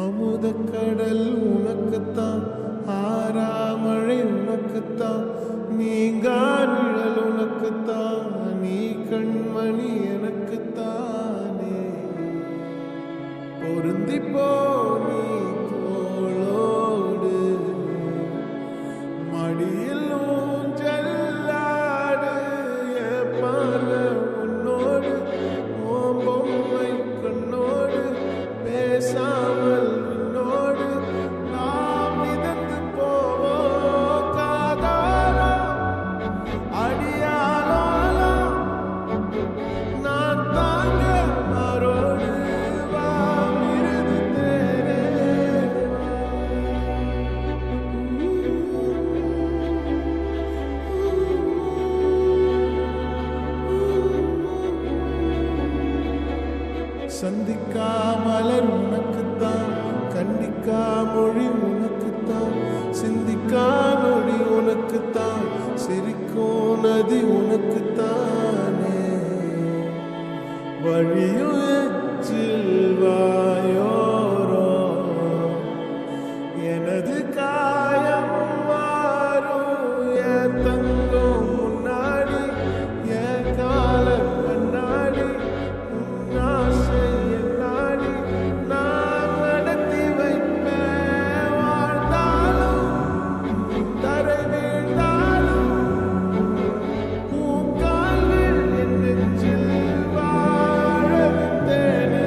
அமுதக்கடல் உனக்குத்தான், ஆறாமழை உனக்குத்தான், நீங்கா நிழல் உனக்குத்தான், நீ கண்மணி எனக்குத்தானே. பொருந்திப்போ நீ தோளோடு, மடியில் ஊஞ்சல்லாடு, என் பார்வை உன்னோடு, உன் பொம்மை கண்ணோடு, பேசாமல் உன்னோடு நாம் மிதந்து போவோம். காதாலா அடியாலா நான் தாங்க மாறோடு, வா மிருது தேரே. சந்திக்கா மலர் உனக்குத்தான், கண்டிக்கா மொழி உனக்குத்தான், சிந்திக்கா நொடி உனக்குத்தான், சிரிக்கும் நதி உனக்குத்தானே. வழியும் எச்சில் வாயோரோ எனது காயம் மாறும், என் தங்கம் முன்னாடி, என் கால கண்ணாடி, உன் ஆசை என் நாடி, நான் நடத்தி வைப்பேன். வாழ்ந்தாலும் தரை வீழ்ந்தாலும் உன் கால்கள் என் நெஞ்சில் வாழ வைத்தேனே.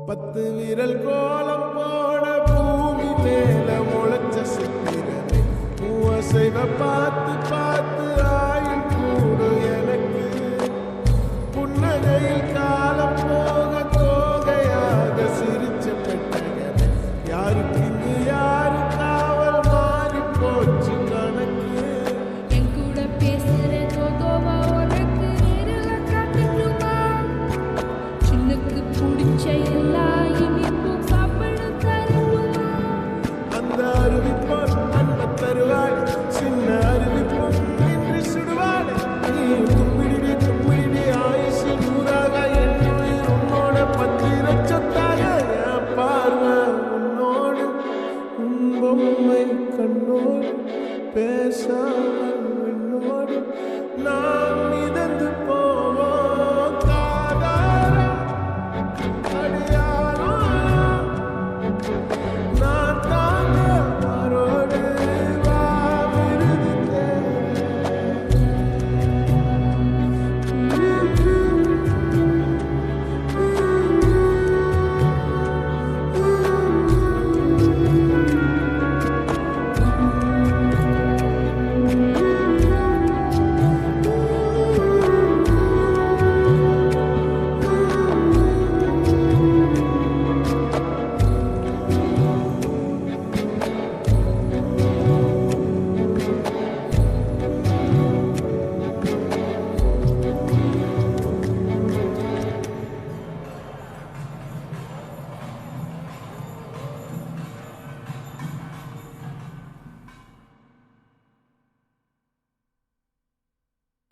பத்து விரல் கோலம் போட பூமி மேல முளைச்ச சித்திரமே, உன் அசைவ பார்த்து பார்த்து